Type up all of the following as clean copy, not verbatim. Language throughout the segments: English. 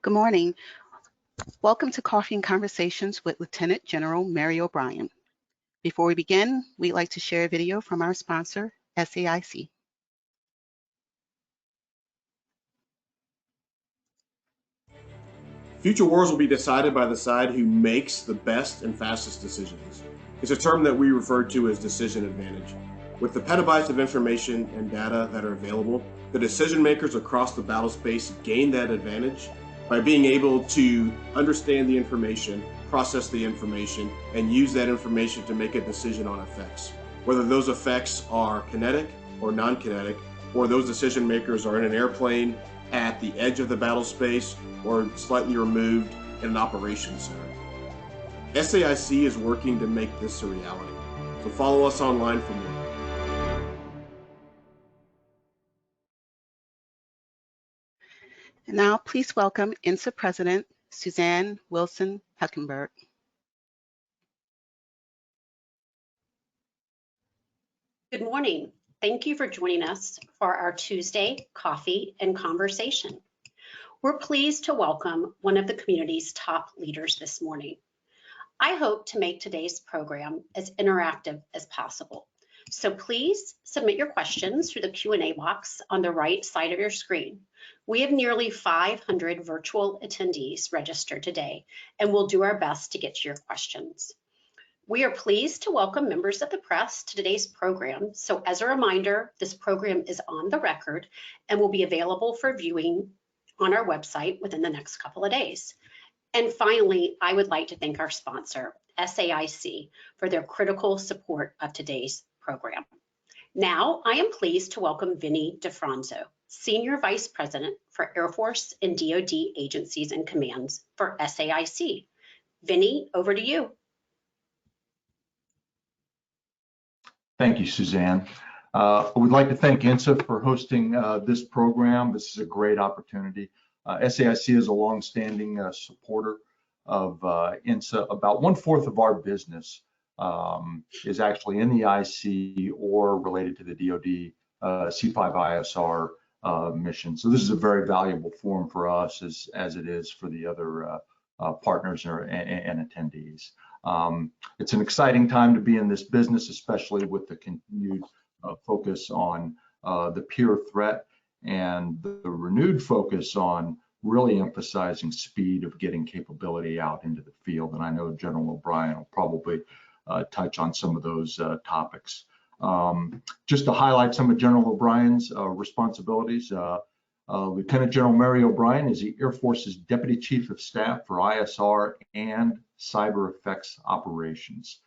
Good morning. Welcome to Coffee and Conversations with Lieutenant General Mary O'Brien. Before we begin, we'd like to share a video from our sponsor, SAIC. Future wars will be decided by the side who makes the best and fastest decisions. It's a term that we refer to as decision advantage. With the petabytes of information and data that are available, the decision makers across the battle space gain that advantage by being able to understand the information, process the information, and use that information to make a decision on effects. Whether those effects are kinetic or non-kinetic, or those decision makers are in an airplane at the edge of the battle space or slightly removed in an operations center. SAIC is working to make this a reality. So follow us online for more. And now please welcome INSA President Suzanne Wilson Heckenberg. Good morning. Thank you for joining us for our Tuesday Coffee and Conversation. We're pleased to welcome one of the community's top leaders this morning. I hope to make today's program as interactive as possible. So please submit your questions through the Q&A box on the right side of your screen. We have nearly 500 virtual attendees registered today, and we'll do our best to get to your questions. We are pleased to welcome members of the press to today's program. So as a reminder, this program is on the record and will be available for viewing on our website within the next couple of days. And finally, I would like to thank our sponsor, SAIC, for their critical support of today's program. Now, I am pleased to welcome Vinnie DeFranzo, Senior Vice President for Air Force and DoD Agencies and Commands for SAIC. Vinnie, over to you. Thank you, Suzanne. I would like to thank INSA for hosting this program. This is a great opportunity. SAIC is a longstanding supporter of INSA. About 1/4 of our business is actually in the IC or related to the DoD C5ISR mission. So this is a very valuable forum for us as it is for the other partners and attendees. It's an exciting time to be in this business, especially with the continued focus on the peer threat and the renewed focus on really emphasizing speed of getting capability out into the field. And I know General O'Brien will probably touch on some of those topics. Just to highlight some of General O'Brien's responsibilities, Lieutenant General Mary O'Brien is the Air Force's Deputy Chief of Staff for ISR and Cyber Effects Operations.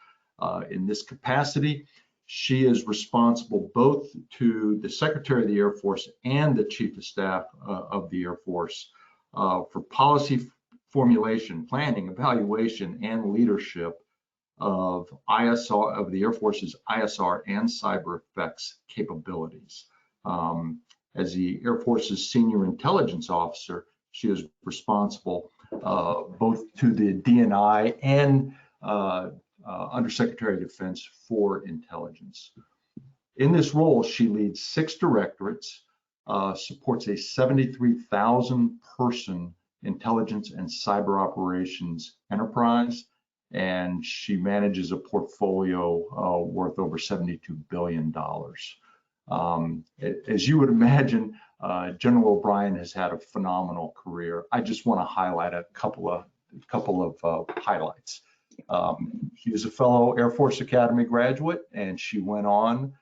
In this capacity, she is responsible both to the Secretary of the Air Force and the Chief of Staff of the Air Force for policy formulation, planning, evaluation, and leadership of ISR, of the Air Force's ISR and cyber effects capabilities. As the Air Force's Senior Intelligence Officer, she is responsible both to the DNI and Undersecretary of Defense for Intelligence. In this role, she leads 6 directorates, supports a 73,000 person intelligence and cyber operations enterprise, and she manages a portfolio worth over $72 billion. As you would imagine, General O'Brien has had a phenomenal career. I just want to highlight a couple of highlights. She is a fellow Air Force Academy graduate, and she went on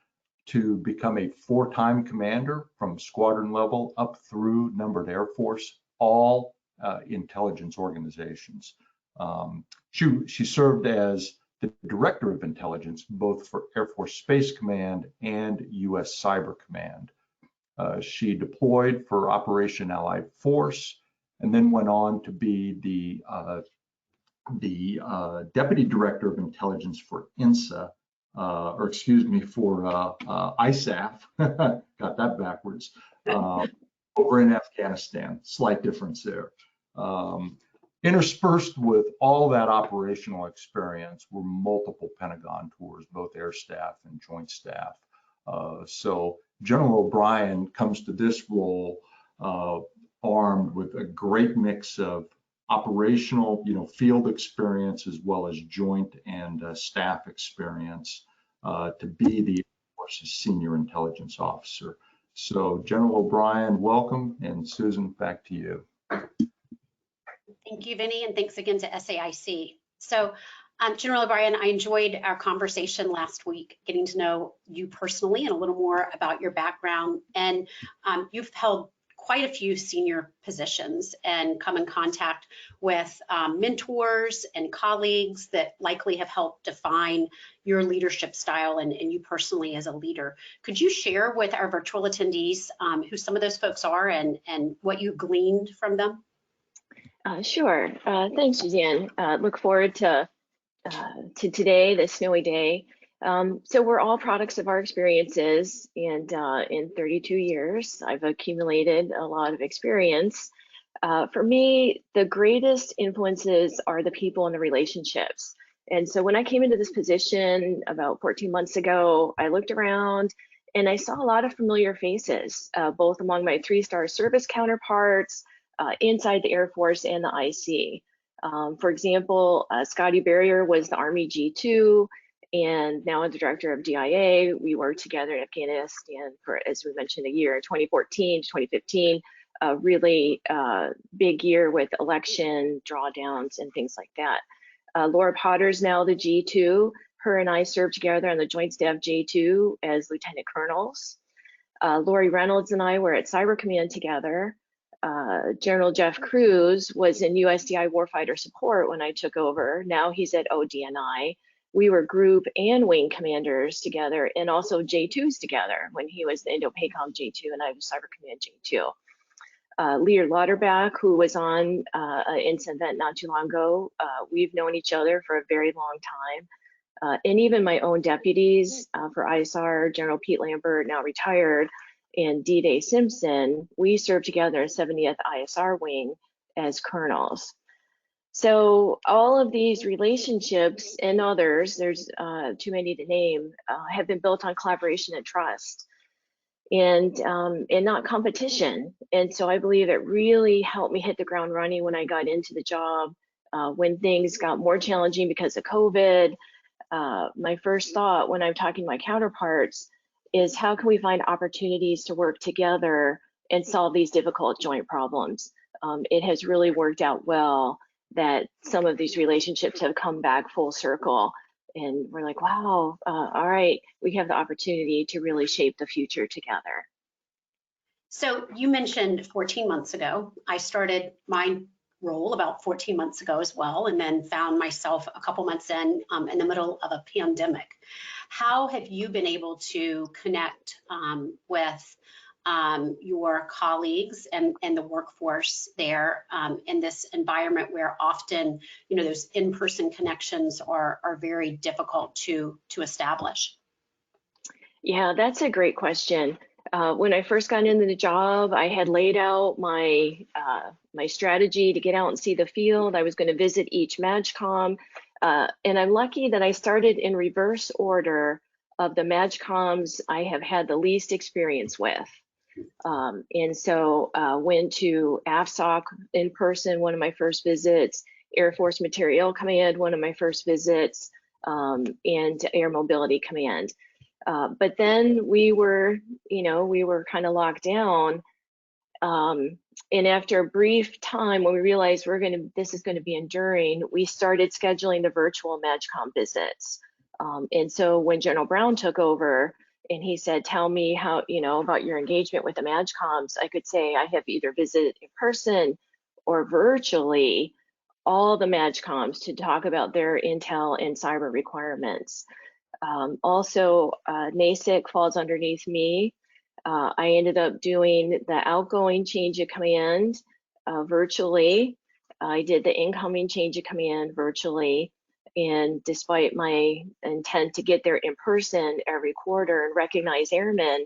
to become a 4-time commander from squadron level up through numbered Air Force, all intelligence organizations. She served as the Director of Intelligence, both for Air Force Space Command and U.S. Cyber Command. She deployed for Operation Allied Force and then went on to be the Deputy Director of Intelligence for INSA, for ISAF, got that backwards, over in Afghanistan. Slight difference there. Interspersed with all that operational experience were multiple Pentagon tours, both air staff and joint staff. So General O'Brien comes to this role armed with a great mix of operational, field experience as well as joint and staff experience to be the Air Force's senior intelligence officer. So General O'Brien, welcome, and Susan, back to you. Thank you, Vinny, and thanks again to SAIC. So, General O'Brien, I enjoyed our conversation last week, getting to know you personally and a little more about your background. And you've held quite a few senior positions and come in contact with mentors and colleagues that likely have helped define your leadership style and you personally as a leader. Could you share with our virtual attendees who some of those folks are and what you gleaned from them? Sure. Thanks, Suzanne. Look forward to today, this snowy day. So we're all products of our experiences, and in 32 years, I've accumulated a lot of experience. For me, the greatest influences are the people and the relationships. And so when I came into this position about 14 months ago, I looked around and I saw a lot of familiar faces, both among my 3-star service counterparts, inside the Air Force and the IC. For example, Scotty Barrier was the Army G2, and now as the director of DIA. We worked together in Afghanistan for, as we mentioned, a year, 2014 to 2015, a really big year with election drawdowns and things like that. Laura Potter's now the G2. Her and I served together on the Joint Staff J2 as lieutenant colonels. Lori Reynolds and I were at Cyber Command together. General Jeff Cruz was in USDI Warfighter Support when I took over. Now he's at ODNI. We were group and wing commanders together, and also J2s together when he was the Indo-PACOM J2 and I was Cyber Command J2. Lear Lauterbach, who was on an incident not too long ago, we've known each other for a very long time. And even my own deputies for ISR, General Pete Lambert, now retired, and D-Day Simpson, we served together in 70th ISR wing as colonels. So all of these relationships and others, there's too many to name, have been built on collaboration and trust, and not competition. And so I believe it really helped me hit the ground running when I got into the job. When things got more challenging because of COVID, my first thought when I'm talking to my counterparts is how can we find opportunities to work together and solve these difficult joint problems? It has really worked out well that some of these relationships have come back full circle, and we're like, wow, all right, we have the opportunity to really shape the future together. So you mentioned 14 months ago. I started my role about 14 months ago as well, and then found myself a couple months in the middle of a pandemic. How have you been able to connect with your colleagues and the workforce there in this environment where often, those in-person connections are very difficult to establish? Yeah, that's a great question. When I first got into the job, I had laid out my my strategy to get out and see the field. I was going to visit each MAGCOM, and I'm lucky that I started in reverse order of the MAGCOMs I have had the least experience with. And so went to AFSOC in person, one of my first visits, Air Force Materiel Command, one of my first visits, and Air Mobility Command. But then we were kind of locked down. And after a brief time, when we realized this is going to be enduring, we started scheduling the virtual MAGCOM visits. And so when General Brown took over and he said, tell me how, about your engagement with the MAGCOMs, I could say I have either visited in person or virtually all the MAGCOMs to talk about their intel and cyber requirements. Also, NASIC falls underneath me. I ended up doing the outgoing change of command virtually. I did the incoming change of command virtually. And despite my intent to get there in person every quarter and recognize airmen,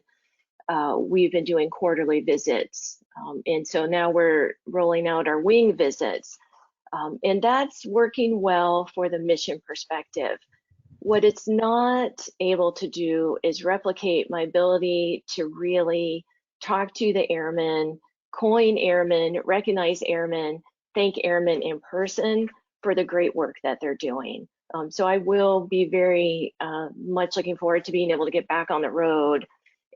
we've been doing quarterly visits. And so now we're rolling out our wing visits. And that's working well for the mission perspective. What it's not able to do is replicate my ability to really talk to the airmen coin airmen, recognize airmen, thank airmen in person for the great work that they're doing. So I will be very much looking forward to being able to get back on the road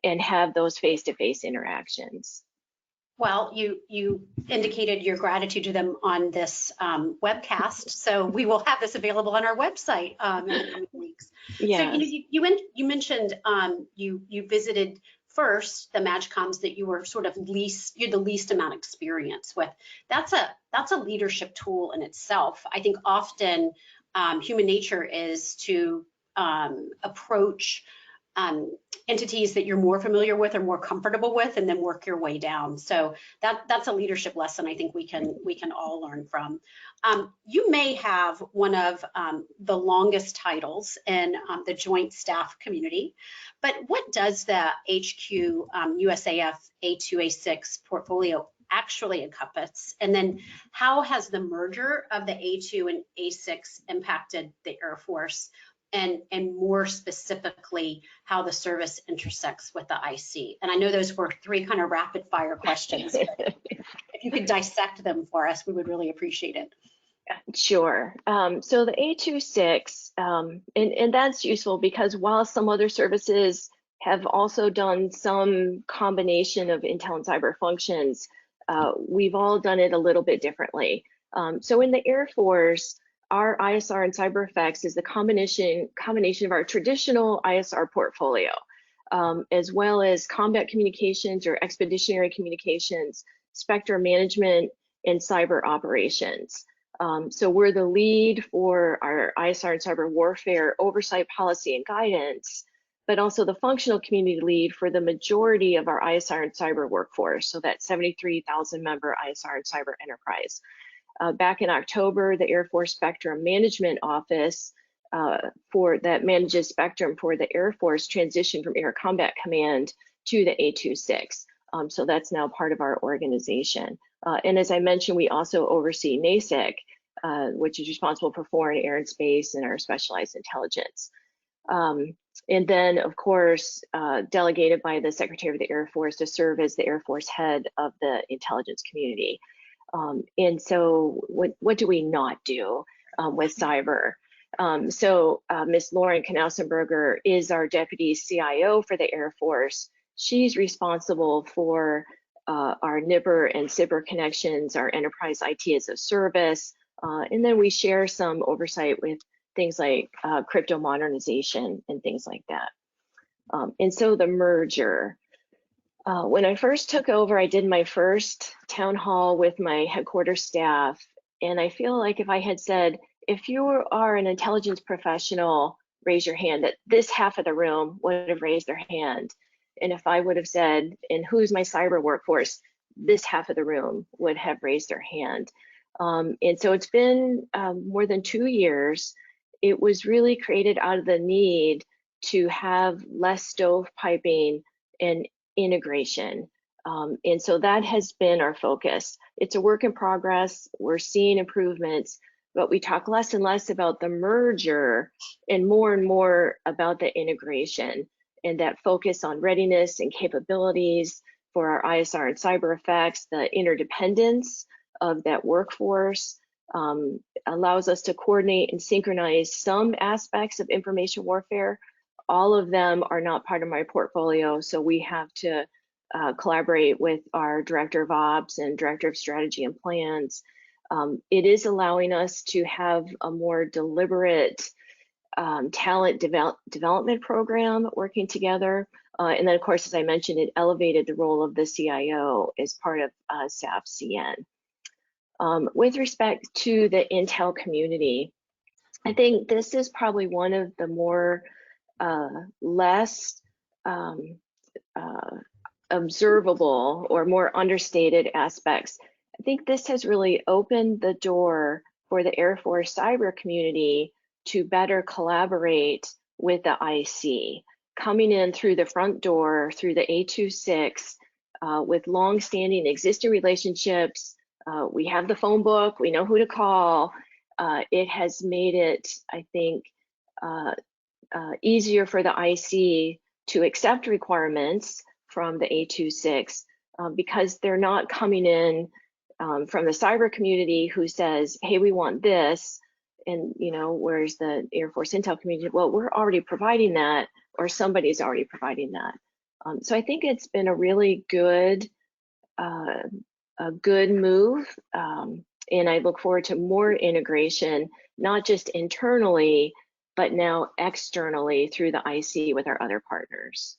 and have those face-to-face interactions. Well, you indicated your gratitude to them on this webcast, so we will have this available on our website in the coming weeks. Yes. So you mentioned you visited first the MAGCOMs that you were sort of you had the least amount of experience with. That's a leadership tool in itself. I think often human nature is to approach entities that you're more familiar with or more comfortable with, and then work your way down. So that's a leadership lesson I think we can all learn from. You may have one of the longest titles in the Joint Staff community, but what does the HQ USAF A2A6 portfolio actually encompass? And then how has the merger of the A2 and A6 impacted the Air Force? And more specifically, how the service intersects with the IC. And I know those were three kind of rapid fire questions, but if you could dissect them for us, we would really appreciate it. Sure. So the A26, and that's useful because while some other services have also done some combination of intel and cyber functions, we've all done it a little bit differently. So in the Air Force, our ISR and cyber effects is the combination of our traditional ISR portfolio, as well as combat communications or expeditionary communications, spectrum management, and cyber operations. So we're the lead for our ISR and cyber warfare oversight policy and guidance, but also the functional community lead for the majority of our ISR and cyber workforce. So that 73,000 member ISR and cyber enterprise. Back in October, the Air Force Spectrum Management Office that manages spectrum for the Air Force transitioned from Air Combat Command to the A26. So that's now part of our organization. And as I mentioned, we also oversee NASIC, which is responsible for foreign air and space and our specialized intelligence. And then, of course, delegated by the Secretary of the Air Force to serve as the Air Force head of the intelligence community. And so what do we not do with cyber? So Ms. Lauren Knausenberger is our Deputy CIO for the Air Force. She's responsible for our NIBR and SIBR connections, our enterprise IT as a service, and then we share some oversight with things like crypto modernization and things like that. And so the merger. When I first took over, I did my first town hall with my headquarters staff, and I feel like if I had said, if you are an intelligence professional, raise your hand, that this half of the room would have raised their hand. And if I would have said, and who's my cyber workforce, this half of the room would have raised their hand. And so it's been more than 2 years. It was really created out of the need to have less stovepiping and integration. And so that has been our focus. It's a work in progress. We're seeing improvements, but we talk less and less about the merger and more about the integration and that focus on readiness and capabilities for our ISR and cyber effects. The interdependence of that workforce allows us to coordinate and synchronize some aspects of information warfare. All of them are not part of my portfolio, so we have to collaborate with our Director of Ops and Director of Strategy and Plans. It is allowing us to have a more deliberate talent development program working together. And then, of course, as I mentioned, it elevated the role of the CIO as part of SAF-CN. With respect to the Intel community, I think this is probably one of the more less observable or more understated aspects. I think this has really opened the door for the Air Force cyber community to better collaborate with the IC, coming in through the front door, through the A26, with long-standing existing relationships. We have the phone book, we know who to call. It has made it, I think, easier for the IC to accept requirements from the A26, because they're not coming in from the cyber community who says, hey, we want this, and where's the Air Force Intel community? Well, we're already providing that, or somebody's already providing that. So I think it's been a really good move, and I look forward to more integration, not just internally, but now externally through the IC with our other partners.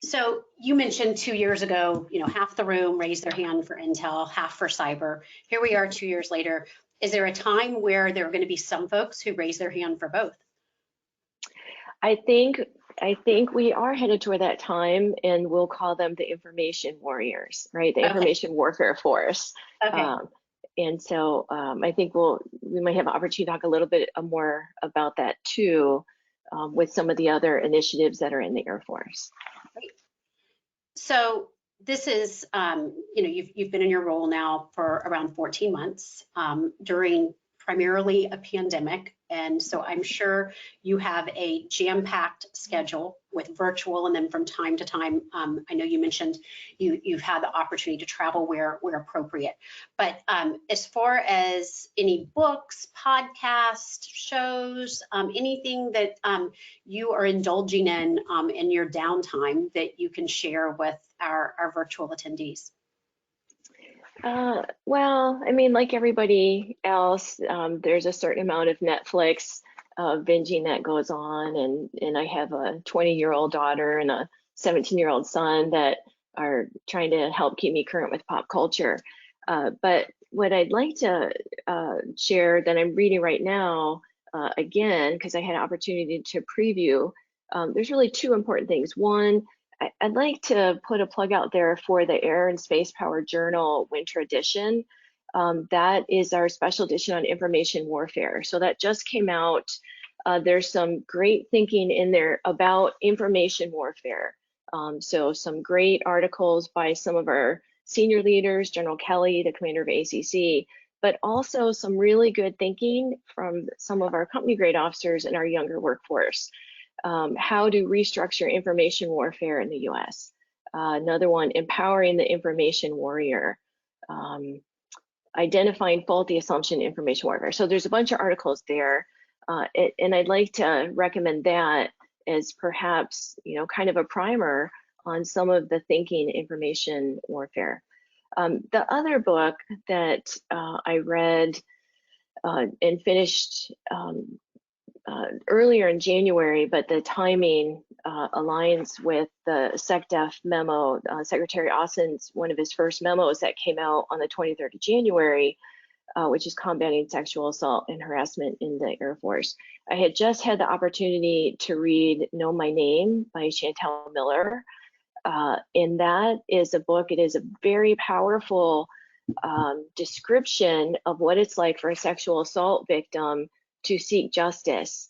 So you mentioned 2 years ago, half the room raised their hand for Intel, half for cyber. Here we are 2 years later. Is there a time where there are going to be some folks who raise their hand for both? I think we are headed toward that time, and we'll call them the information warriors, right? The information warfare force. Okay. And so I think we might have an opportunity to talk a little bit more about that too, with some of the other initiatives that are in the Air Force. Great. So this is, you've been in your role now for around 14 months during primarily a pandemic. And so I'm sure you have a jam-packed schedule with virtual, and then from time to time, I know you mentioned you've had the opportunity to travel where appropriate. But as far as any books, podcasts, shows, anything that you are indulging in your downtime that you can share with our virtual attendees? Well, I mean, like everybody else, there's a certain amount of Netflix binging that goes on, and I have a 20-year-old daughter and a 17-year-old son that are trying to help keep me current with pop culture. But what I'd like to share that I'm reading right now, again, because I had an opportunity to preview, there's really two important things. One, I'd like to put a plug out there for the Air and Space Power Journal Winter Edition. That is our special edition on information warfare. So that just came out. There's some great thinking in there about information warfare. So some great articles by some of our senior leaders, General Kelly, the commander of ACC, but also some really good thinking from some of our company grade officers and our younger workforce. How to restructure information warfare in the US. Another one, empowering the information warrior. Identifying faulty assumption information warfare. So there's a bunch of articles there, and I'd like to recommend that as perhaps, kind of a primer on some of the thinking information warfare. The other book that I read and finished earlier in January, but the timing aligns with the SecDef memo. Secretary Austin's one of his first memos that came out on the 23rd of January, which is combating sexual assault and harassment in the Air Force. I had just had the opportunity to read Know My Name by Chantel Miller. And that is a book, it is a very powerful description of what it's like for a sexual assault victim to seek justice,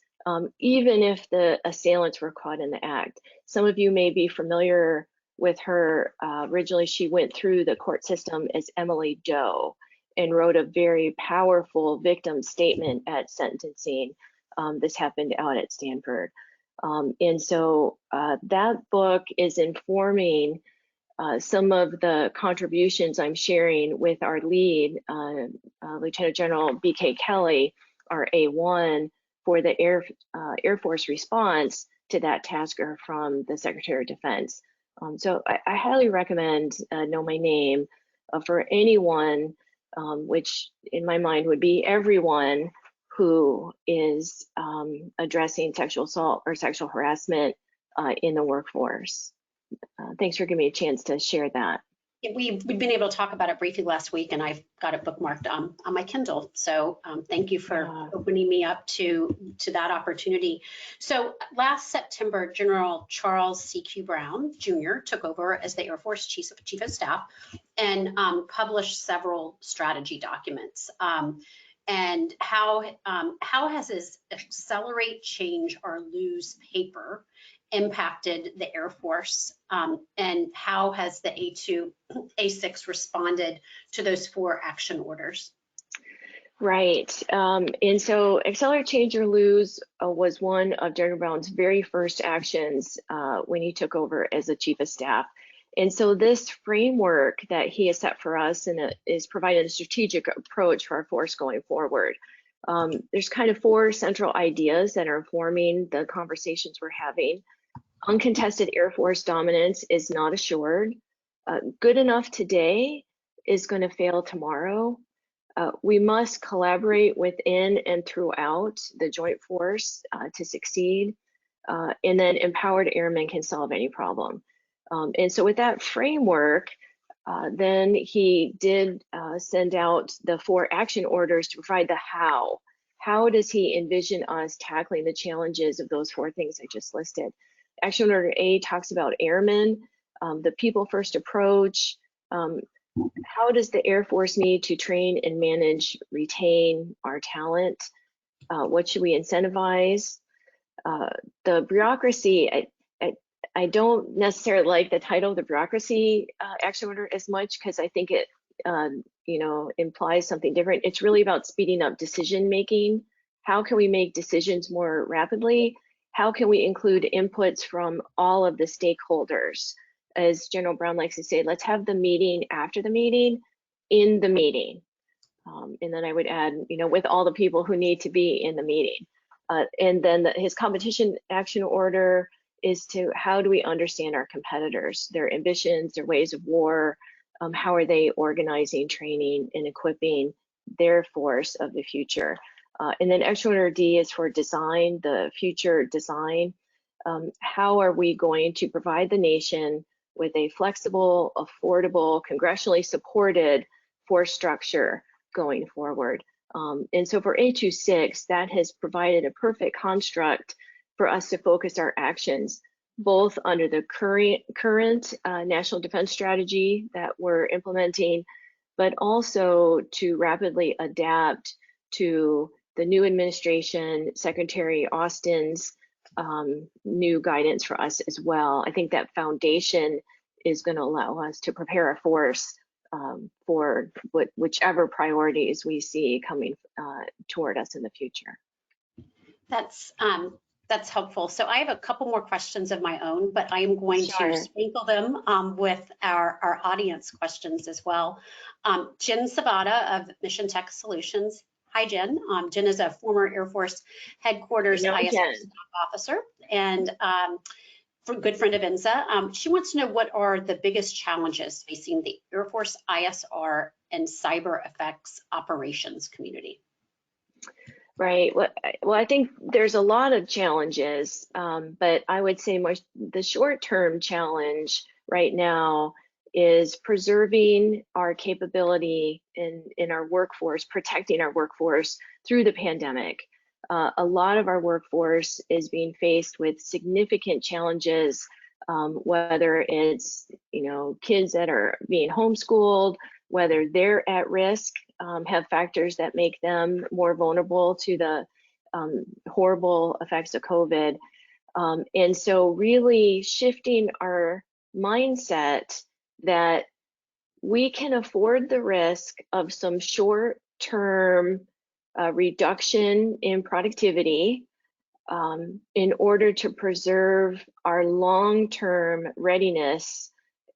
even if the assailants were caught in the act. Some of you may be familiar with her. Originally, she went through the court system as Emily Doe and wrote a very powerful victim statement at sentencing. This happened out at Stanford. And so that book is informing some of the contributions I'm sharing with our lead, Lieutenant General B.K. Kelly, our A1 for the Air Force response to that tasker from the Secretary of Defense. So I highly recommend Know My Name for anyone, which in my mind would be everyone who is addressing sexual assault or sexual harassment in the workforce. Thanks for giving me a chance to share that. We've been able to talk about it briefly last week, and I've got it bookmarked on my Kindle. So thank you for opening me up to that opportunity. So last September, General Charles C.Q. Brown Jr. took over as the Air Force Chief of Staff and published several strategy documents. And how has his Accelerate, Change, or Lose paper impacted the Air Force, and how has the A2, A6 responded to those 4 action orders? Right, and so Accelerate, Change, or Lose was one of General Brown's very first actions when he took over as the Chief of Staff. And so this framework that he has set for us and is providing a strategic approach for our force going forward. There's kind of 4 central ideas that are informing the conversations we're having. Uncontested Air Force dominance is not assured. Good enough today is going to fail tomorrow. We must collaborate within and throughout the joint force to succeed. And then empowered airmen can solve any problem. And so with that framework, then he did send out the 4 action orders to provide the how. How does he envision us tackling the challenges of those 4 things I just listed? Action order A talks about airmen, the people first approach. How does the Air Force need to train and manage, retain our talent? What should we incentivize? The bureaucracy, I don't necessarily like the title of the bureaucracy action order as much, because I think it implies something different. It's really about speeding up decision making. How can we make decisions more rapidly? How can we include inputs from all of the stakeholders? As General Brown likes to say, let's have the meeting after the meeting in the meeting. And then I would add, with all the people who need to be in the meeting. And then his competition action order is to how do we understand our competitors, their ambitions, their ways of war, how are they organizing, training, and equipping their force of the future. And then action order D is for design, the future design. How are we going to provide the nation with a flexible, affordable, congressionally supported force structure going forward? And so for A26, that has provided a perfect construct for us to focus our actions, both under the current national defense strategy that we're implementing, but also to rapidly adapt to the new administration, Secretary Austin's new guidance for us as well. I think that foundation is going to allow us to prepare our force for whichever priorities we see coming toward us in the future. That's helpful. So I have a couple more questions of my own, but I am going to sprinkle them with our audience questions as well. Jen Sabata of Mission Tech Solutions. Hi, Jen. Jen is a former Air Force Headquarters ISR staff officer and good friend of INSA. She wants to know what are the biggest challenges facing the Air Force ISR and cyber effects operations community. Right. Well, I think there's a lot of challenges, but I would say the short-term challenge right now is preserving our capability in our workforce, protecting our workforce through the pandemic. A lot of our workforce is being faced with significant challenges, whether it's kids that are being homeschooled, whether they're at risk, have factors that make them more vulnerable to the horrible effects of COVID. And so really shifting our mindset that we can afford the risk of some short-term reduction in productivity in order to preserve our long-term readiness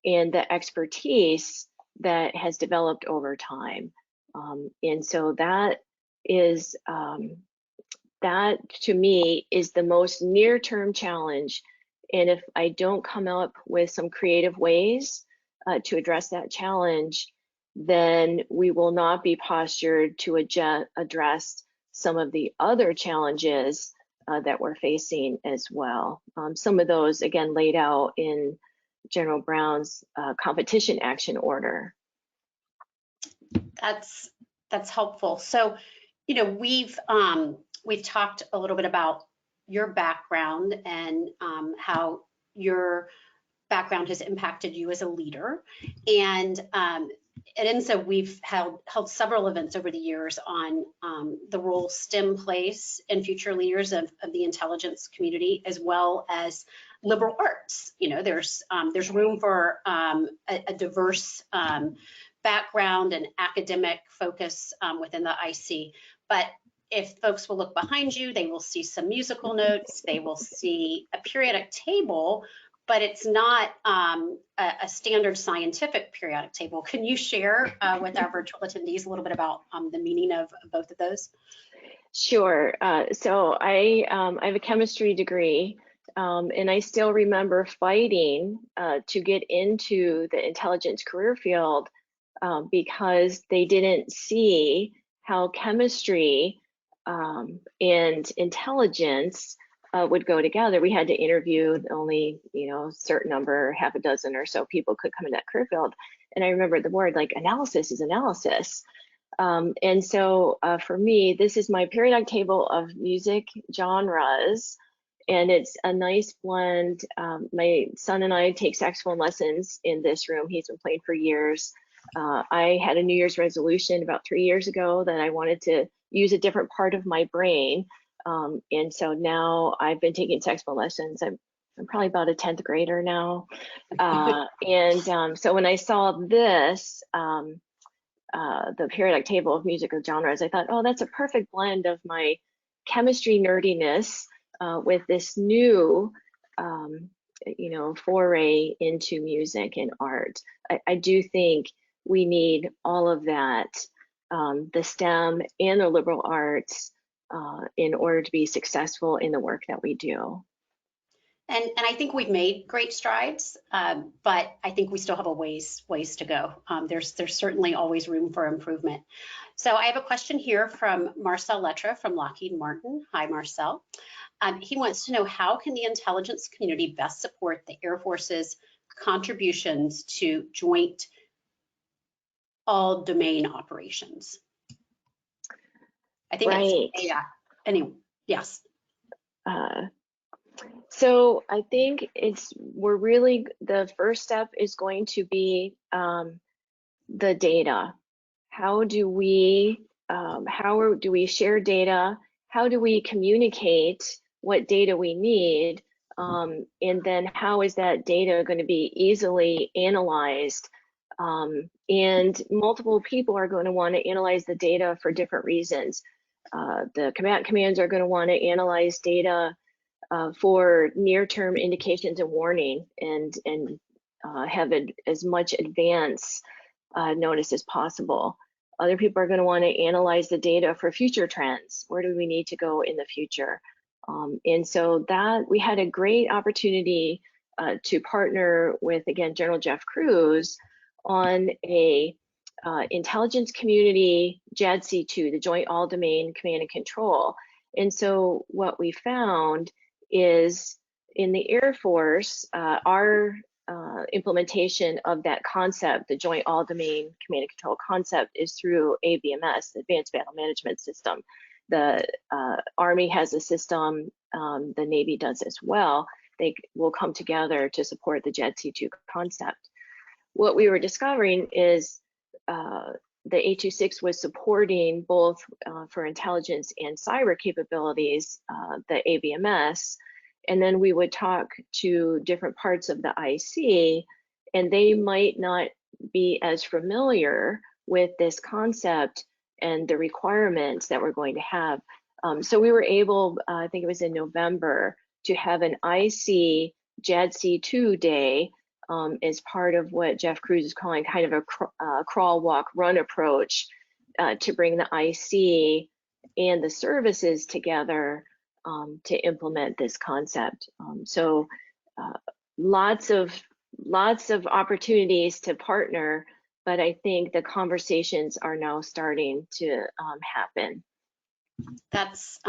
and the expertise that has developed over time. And so that is, that to me is the most near-term challenge. And if I don't come up with some creative ways to address that challenge, then we will not be postured to address some of the other challenges that we're facing as well. Some of those, again, laid out in General Brown's competition action order. That's helpful. So, we've talked a little bit about your background and how your background has impacted you as a leader. And at INSA, we've held several events over the years on the role STEM plays in future leaders of the intelligence community, as well as liberal arts. There's room for a diverse background and academic focus within the IC. But if folks will look behind you, they will see some musical notes. They will see a periodic table but it's not a standard scientific periodic table. Can you share with our virtual attendees a little bit about the meaning of both of those? Sure. So I have a chemistry degree, and I still remember fighting to get into the intelligence career field because they didn't see how chemistry and intelligence would go together. We had to interview only, a certain number, half a dozen or so people could come in that career field. And I remember the word like analysis is analysis. And so for me, this is my periodic table of music genres, and it's a nice blend. My son and I take saxophone lessons in this room. He's been playing for years. I had a New Year's resolution about 3 years ago that I wanted to use a different part of my brain. And so now I've been taking saxophone lessons. I'm probably about a 10th grader now. So when I saw this, the periodic table of musical genres, I thought, oh, that's a perfect blend of my chemistry nerdiness with this new, foray into music and art. I do think we need all of that, the STEM and the liberal arts, in order to be successful in the work that we do. And I think we've made great strides, but I think we still have a ways to go. There's certainly always room for improvement. So I have a question here from Marcel Lettre from Lockheed Martin. Hi, Marcel. He wants to know, how can the intelligence community best support the Air Force's contributions to joint all-domain operations? I think right. It's AI. Anyway, yes. So I think the first step is going to be the data. How do we share data? How do we communicate what data we need? And then how is that data going to be easily analyzed? And multiple people are going to want to analyze the data for different reasons. The combatant commands are going to want to analyze data for near-term indications and warning, and have as much advance notice as possible. Other people are going to want to analyze the data for future trends. Where do we need to go in the future? And so that we had a great opportunity to partner with, again, General Jeff Cruz on a intelligence community JADC2, the Joint All-Domain Command and Control. And so what we found is in the Air Force, our implementation of that concept, the Joint All-Domain Command and Control concept, is through ABMS, the Advanced Battle Management System. The Army has a system, the Navy does as well. They will come together to support the JADC2 concept. What we were discovering is the 826 was supporting both for intelligence and cyber capabilities, the ABMS, and then we would talk to different parts of the IC, and they might not be as familiar with this concept and the requirements that we're going to have. So we were able, I think it was in November, to have an IC JADC2 day as part of what Jeff Cruz is calling kind of a crawl, walk, run approach to bring the IC and the services together to implement this concept. So lots of opportunities to partner, but I think the conversations are now starting to happen. That's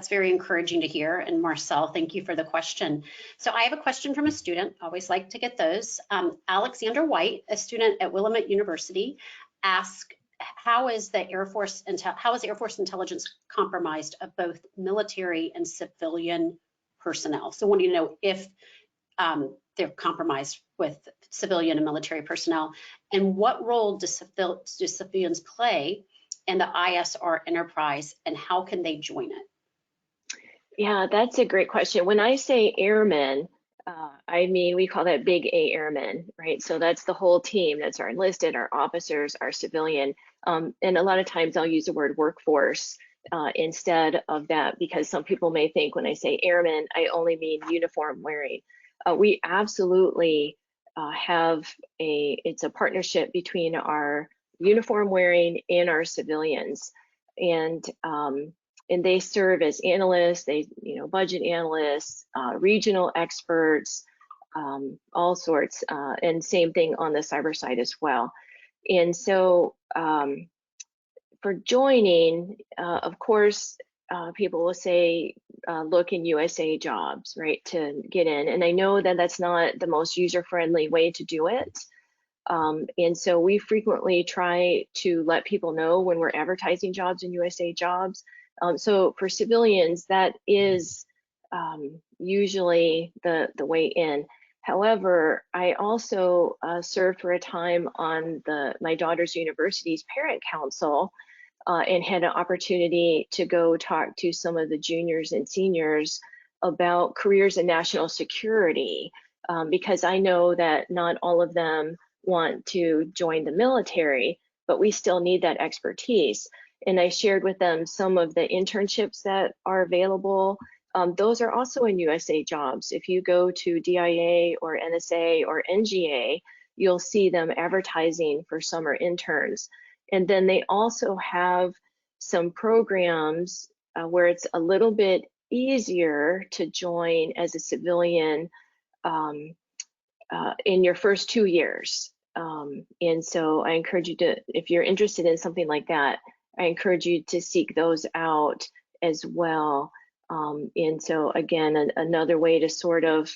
very encouraging to hear. And Marcel, thank you for the question. So I have a question from a student. Always like to get those. Alexander White, a student at Willamette University, asked, how is the Air Force intelligence compromised of both military and civilian personnel? So wanting to know if they're compromised with civilian and military personnel, and what role do civilians play in the ISR enterprise, and how can they join it? Yeah, that's a great question. When I say airmen, I mean, we call that big A airmen, right? So that's the whole team. That's our enlisted, our officers, our civilian. And a lot of times I'll use the word workforce instead of that, because some people may think when I say airmen, I only mean uniform wearing. we absolutely it's a partnership between our uniform wearing and our civilians, and they serve as analysts, budget analysts, regional experts, all sorts, and same thing on the cyber side as well. And so for joining, of course, people will say, look in USA Jobs, right, to get in. And I know that that's not the most user-friendly way to do it. And so we frequently try to let people know when we're advertising jobs in USA Jobs. So for civilians, that is usually the way in. However, I also served for a time on my daughter's university's parent council, and had an opportunity to go talk to some of the juniors and seniors about careers in national security, because I know that not all of them want to join the military, but we still need that expertise. And I shared with them some of the internships that are available. Those are also in USA Jobs. If you go to DIA or NSA or NGA, you'll see them advertising for summer interns. And then they also have some programs where it's a little bit easier to join as a civilian in your first 2 years. And so I encourage you to, if you're interested in something like that, I encourage you to seek those out as well. And so again, another way to sort of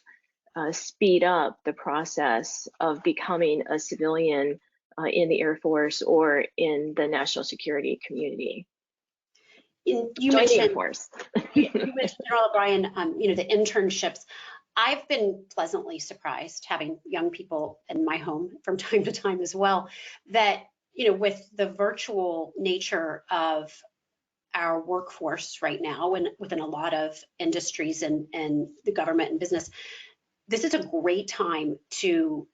speed up the process of becoming a civilian in the Air Force or in the national security community. You Join the Air Force. you mentioned, General O'Brien, the internships. I've been pleasantly surprised, having young people in my home from time to time as well, that with the virtual nature of our workforce right now, and within a lot of industries and the government and business, this is a great time to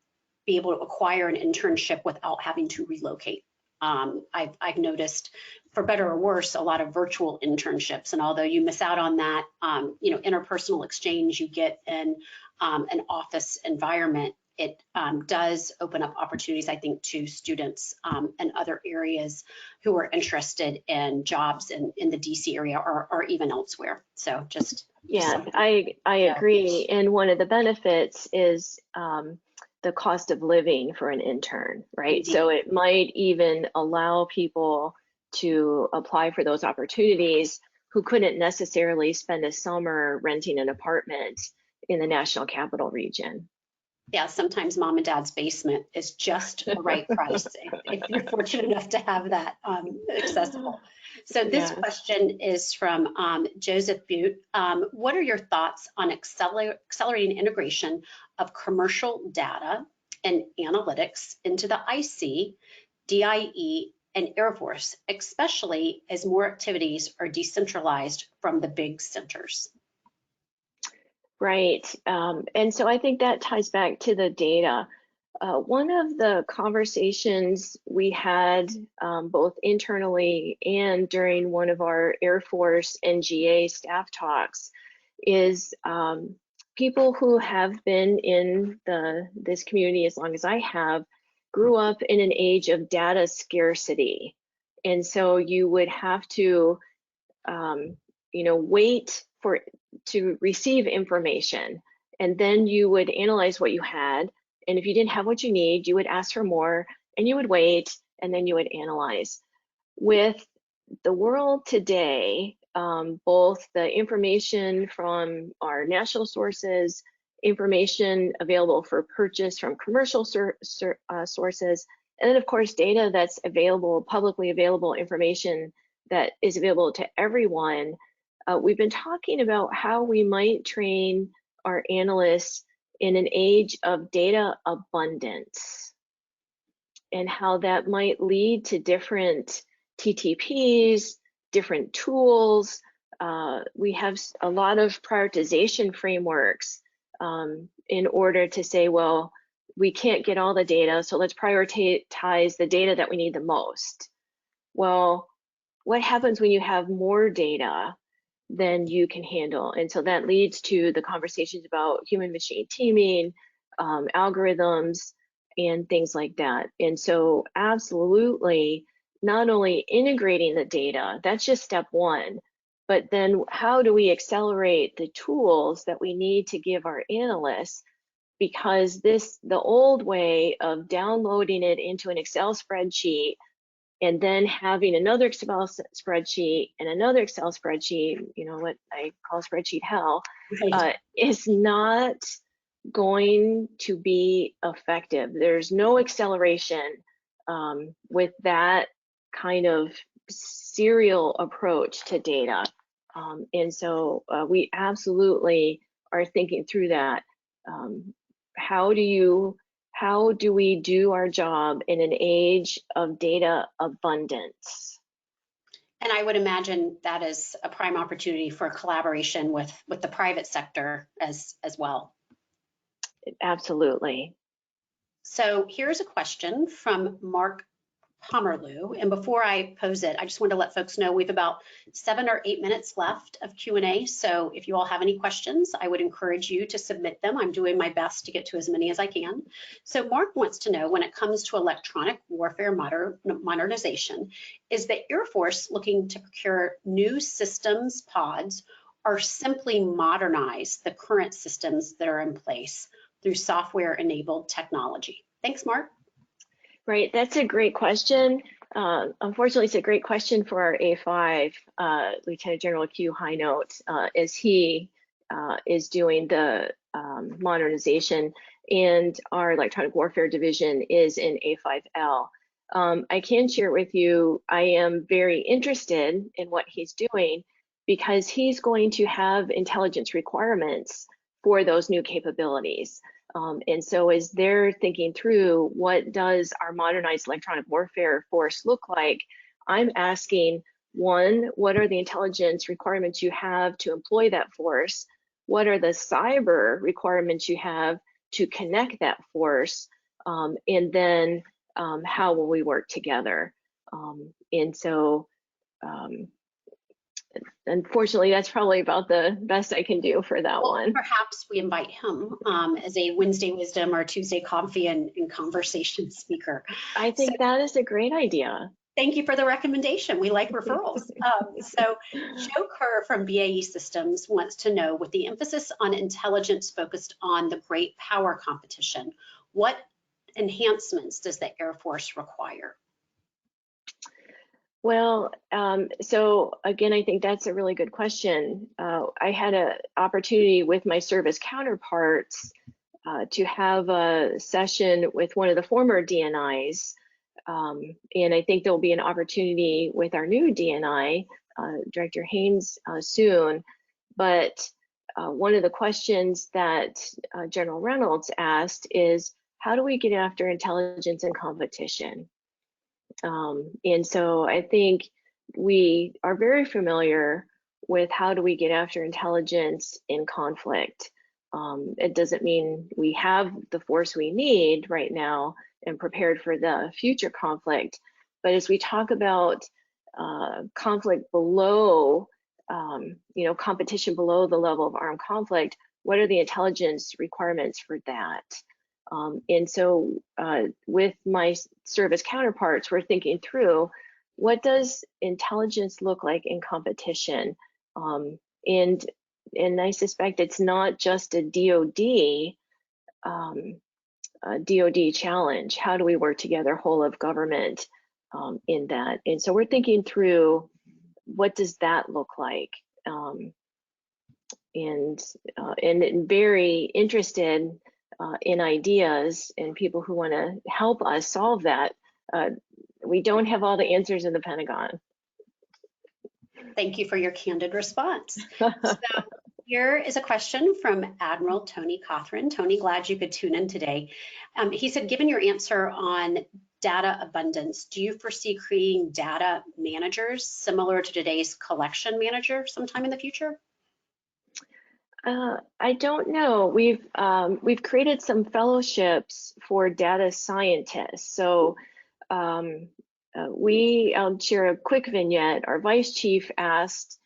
be able to acquire an internship without having to relocate. I've noticed, for better or worse, a lot of virtual internships. And although you miss out on that, interpersonal exchange you get in an office environment, it does open up opportunities, I think, to students and other areas who are interested in jobs in the DC area or even elsewhere. So yeah, I agree. And one of the benefits is the cost of living for an intern, right? Indeed. So it might even allow people to apply for those opportunities who couldn't necessarily spend a summer renting an apartment in the National Capital Region. Yeah, sometimes mom and dad's basement is just the right price if you're fortunate enough to have that accessible. So this question is from Joseph Butte. What are your thoughts on accelerating integration of commercial data and analytics into the IC, DIE, and Air Force, especially as more activities are decentralized from the big centers? Right, and so I think that ties back to the data. One of the conversations we had both internally and during one of our Air Force NGA staff talks is people who have been in this community as long as I have grew up in an age of data scarcity. And so you would have to wait to receive information, and then you would analyze what you had, and if you didn't have what you need, you would ask for more, and you would wait, and then you would analyze. With the world today, both the information from our national sources, information available for purchase from commercial sources, and then of course data that's available, publicly available information that is available to everyone. We've been talking about how we might train our analysts in an age of data abundance and how that might lead to different TTPs, different tools. We have a lot of prioritization frameworks in order to say, well, we can't get all the data, so let's prioritize the data that we need the most. Well, what happens when you have more data? than you can handle. And so that leads to the conversations about human machine teaming, algorithms, and things like that. And so absolutely, not only integrating the data, that's just step one, but then how do we accelerate the tools that we need to give our analysts? Because the old way of downloading it into an Excel spreadsheet and then having another Excel spreadsheet and another Excel spreadsheet, you know, what I call spreadsheet hell, is not going to be effective. There's no acceleration with that kind of serial approach to data. And so we absolutely are thinking through that. How do we do our job in an age of data abundance? And I would imagine that is a prime opportunity for collaboration with the private sector as well. Absolutely. So here's a question from Mark Pomerleau. And before I pose it, I just wanted to let folks know we have about 7 or 8 minutes left of Q&A. So if you all have any questions, I would encourage you to submit them. I'm doing my best to get to as many as I can. So Mark wants to know, when it comes to electronic warfare modernization, is the Air Force looking to procure new systems pods or simply modernize the current systems that are in place through software-enabled technology? Thanks, Mark. Right, that's a great question. Unfortunately, it's a great question for our A5, Lieutenant General Q Highnote, as he is doing the modernization, and our electronic warfare division is in A5L. I can share with you, I am very interested in what he's doing because he's going to have intelligence requirements for those new capabilities. And so as they're thinking through what does our modernized electronic warfare force look like, I'm asking, one, what are the intelligence requirements you have to employ that force? What are the cyber requirements you have to connect that force? And then how will we work together? And so unfortunately, that's probably about the best I can do for that one. Perhaps we invite him as a Wednesday Wisdom or Tuesday Coffee and Conversation speaker. I think that is a great idea. Thank you for the recommendation. We like referrals. So Joe Kerr from BAE Systems wants to know, with the emphasis on intelligence focused on the great power competition, what enhancements does the Air Force require? Well, so again, I think that's a really good question. I had an opportunity with my service counterparts to have a session with one of the former DNIs, and I think there'll be an opportunity with our new DNI, Director Haynes, soon. But one of the questions that General Reynolds asked is, how do we get after intelligence and competition? And so I think we are very familiar with how do we get after intelligence in conflict. It doesn't mean we have the force we need right now and prepared for the future conflict. But as we talk about conflict below, competition below the level of armed conflict, what are the intelligence requirements for that? And so with my service counterparts, we're thinking through, what does intelligence look like in competition? And I suspect it's not just a DoD challenge. How do we work together, whole of government, in that? And so we're thinking through, what does that look like? And very interested in ideas and people who want to help us solve that. We don't have all the answers in the Pentagon. Thank you for your candid response. So here is a question from Admiral Tony Cothran. Tony, glad you could tune in today. He said, given your answer on data abundance, do you foresee creating data managers similar to today's collection manager sometime in the future? I don't know. We've created some fellowships for data scientists. So I'll share a quick vignette. Our vice chief asked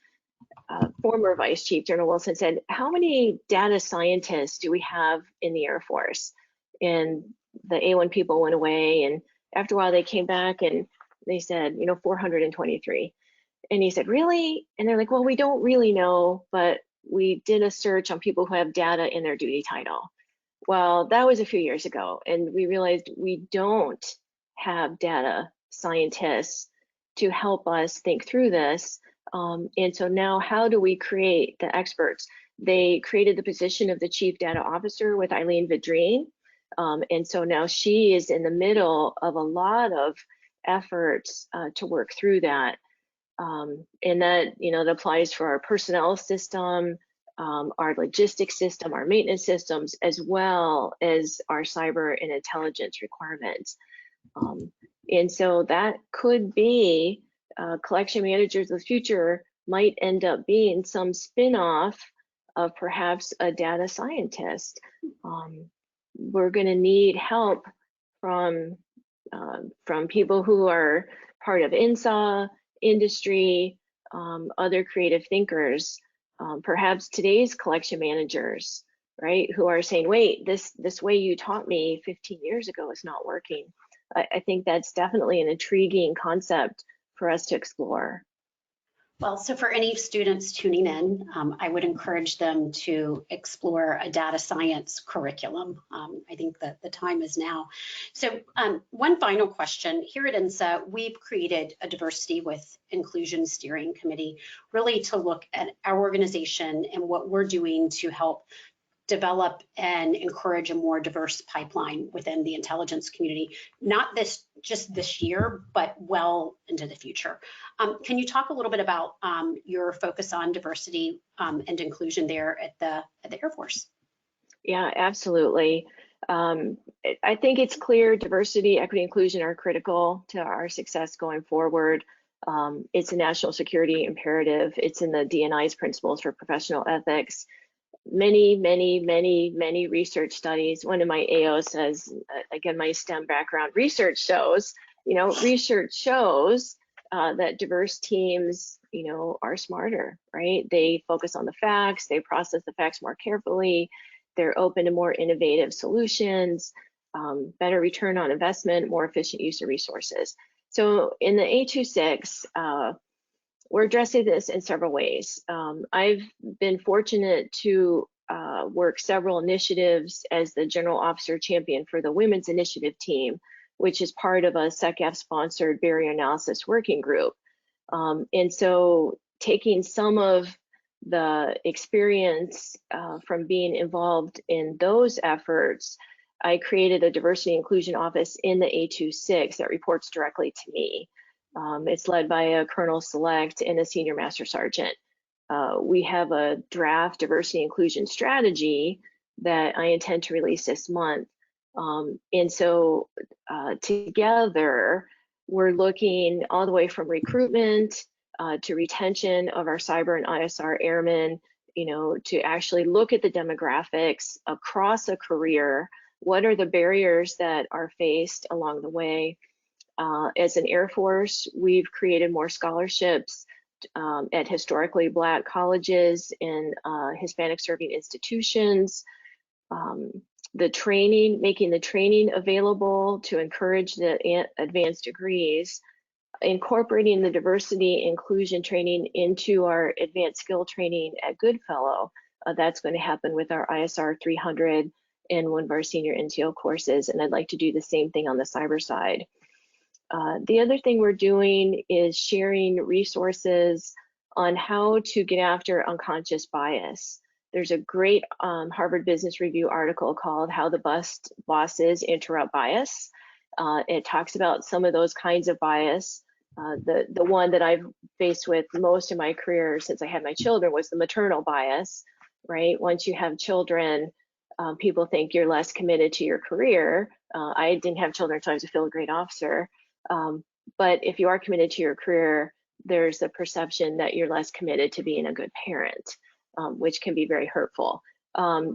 former Vice Chief General Wilson said, how many data scientists do we have in the Air Force? And the A1 people went away, and after a while they came back and they said, 423. And he said, really? And they're like, well, we don't really know, but we did a search on people who have data in their duty title. Well, that was a few years ago, and we realized we don't have data scientists to help us think through this. And so now how do we create the experts? They created the position of the Chief Data Officer with Eileen Vidrine. And so now she is in the middle of a lot of efforts to work through that. And that, that applies for our personnel system, our logistics system, our maintenance systems, as well as our cyber and intelligence requirements. And so that could be collection managers of the future might end up being some spin-off of perhaps a data scientist. We're going to need help from people who are part of INSA, industry, other creative thinkers, perhaps today's collection managers, right, who are saying, wait, this way you taught me 15 years ago is not working. I think that's definitely an intriguing concept for us to explore. Well, so for any students tuning in, I would encourage them to explore a data science curriculum. I think that the time is now. So one final question. Here at INSA, we've created a diversity with inclusion steering committee, really to look at our organization and what we're doing to help develop and encourage a more diverse pipeline within the intelligence community, not just this year, but well into the future. Can you talk a little bit about your focus on diversity and inclusion there at the Air Force? Yeah, absolutely. I think it's clear diversity, equity, inclusion are critical to our success going forward. It's a national security imperative. It's in the D&I's principles for professional ethics. Many research studies. One of my AO says, again, my STEM background, research shows that diverse teams, are smarter, right? They focus on the facts, they process the facts more carefully, they're open to more innovative solutions, better return on investment, more efficient use of resources. So in the A26, we're addressing this in several ways. I've been fortunate to work several initiatives as the General Officer Champion for the Women's Initiative Team, which is part of a SECAF-sponsored barrier analysis working group. And so taking some of the experience from being involved in those efforts, I created a diversity inclusion office in the A26 that reports directly to me. It's led by a Colonel Select and a Senior Master Sergeant. We have a draft diversity inclusion strategy that I intend to release this month. And so together, we're looking all the way from recruitment to retention of our cyber and ISR airmen, to actually look at the demographics across a career. What are the barriers that are faced along the way? As an Air Force, we've created more scholarships at historically Black colleges and Hispanic serving institutions. The training, making the training available to encourage the advanced degrees, incorporating the diversity inclusion training into our advanced skill training at Goodfellow. That's going to happen with our ISR 300 and one of our senior NCO courses, and I'd like to do the same thing on the cyber side. The other thing we're doing is sharing resources on how to get after unconscious bias. There's a great Harvard Business Review article called How the Bosses Interrupt Bias. It talks about some of those kinds of bias. The one that I've faced with most of my career since I had my children was the maternal bias, right? Once you have children, people think you're less committed to your career. I didn't have children until I was a field grade officer. But if you are committed to your career, there's a perception that you're less committed to being a good parent, which can be very hurtful.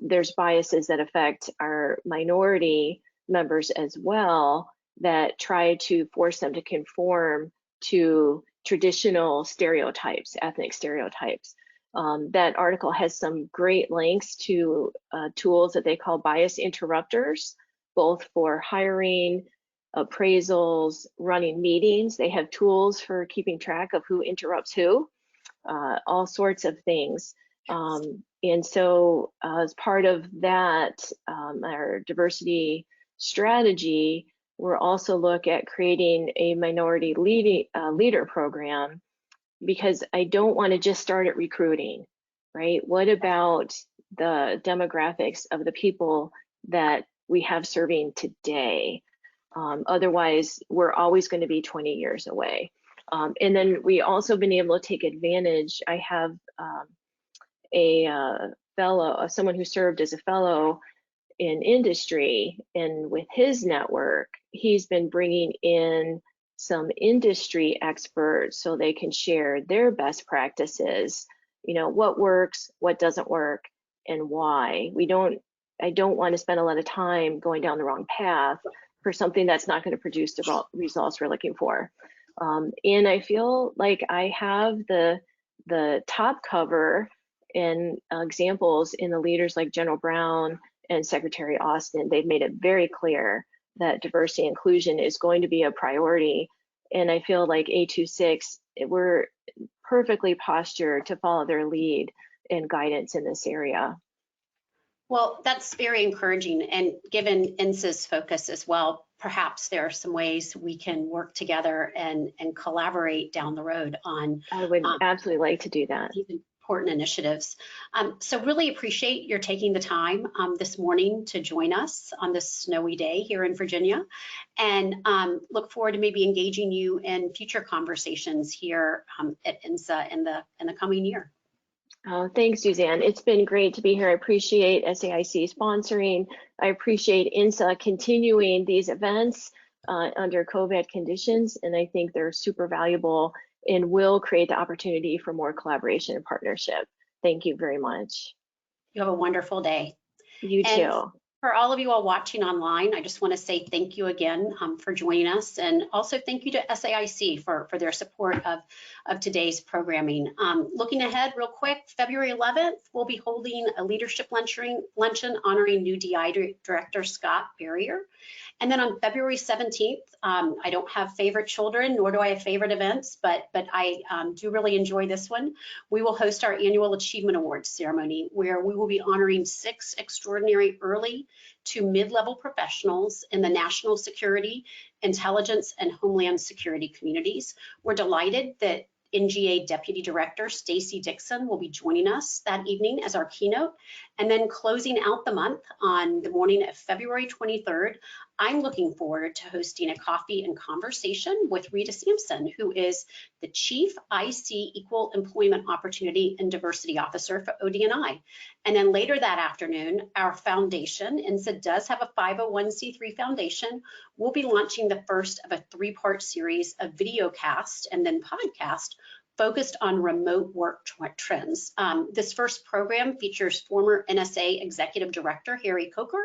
There's biases that affect our minority members as well that try to force them to conform to traditional stereotypes, ethnic stereotypes. That article has some great links to tools that they call bias interrupters, both for hiring, appraisals, running meetings. They have tools for keeping track of who interrupts who, all sorts of things. And so as part of that, our diversity strategy, we're also look at creating a minority leader program, because I don't want to just start at recruiting, right? What about the demographics of the people that we have serving today? Otherwise, we're always going to be 20 years away. And then we also been able to take advantage. I have a fellow, someone who served as a fellow in industry, and with his network, he's been bringing in some industry experts so they can share their best practices, you know, what works, what doesn't work, and why. I don't want to spend a lot of time going down the wrong path for something that's not going to produce the results we're looking for. And I feel like I have the top cover and examples in the leaders like General Brown and Secretary Austin. They've made it very clear that diversity and inclusion is going to be a priority. And I feel like A26, we're perfectly postured to follow their lead and guidance in this area. Well, that's very encouraging. And given INSA's focus as well, perhaps there are some ways we can work together and collaborate down the road on. I would absolutely like to do that. These important initiatives. So really appreciate your taking the time this morning to join us on this snowy day here in Virginia, and look forward to maybe engaging you in future conversations here at INSA in the coming year. Oh, thanks, Suzanne. It's been great to be here. I appreciate SAIC sponsoring. I appreciate INSA continuing these events under COVID conditions, and I think they're super valuable and will create the opportunity for more collaboration and partnership. Thank you very much. You have a wonderful day. You too. For all of you all watching online, I just want to say thank you again for joining us, and also thank you to SAIC for their support of today's programming. Looking ahead real quick, February 11th, we'll be holding a leadership luncheon honoring new DI Director Scott Barrier. And then on February 17th, I don't have favorite children, nor do I have favorite events, but I do really enjoy this one. We will host our annual Achievement Awards ceremony, where we will be honoring 6 extraordinary early to mid-level professionals in the national security, intelligence, and homeland security communities. We're delighted that NGA Deputy Director Stacy Dixon will be joining us that evening as our keynote. And then closing out the month on the morning of February 23rd, I'm looking forward to hosting a coffee and conversation with Rita Sampson, who is the Chief IC Equal Employment Opportunity and Diversity Officer for ODNI. And then later that afternoon, our foundation, INSA does have a 501c3 foundation, will be launching the first of a 3-part series of videocast and then podcast focused on remote work trends. This first program features former NSA Executive Director Harry Coker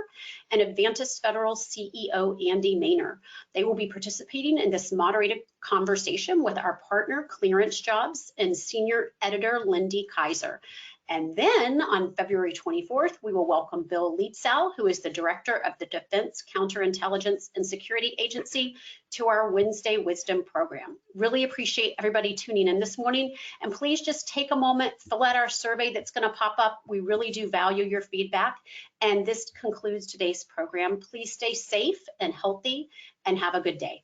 and Advantis Federal CEO Andy Maynor. They will be participating in this moderated conversation with our partner Clearance Jobs and Senior Editor Lindy Kaiser. And then on February 24th, we will welcome Bill Lietzau, who is the Director of the Defense Counterintelligence and Security Agency, to our Wednesday Wisdom program. Really appreciate everybody tuning in this morning. And please just take a moment, fill out our survey that's going to pop up. We really do value your feedback. And this concludes today's program. Please stay safe and healthy and have a good day.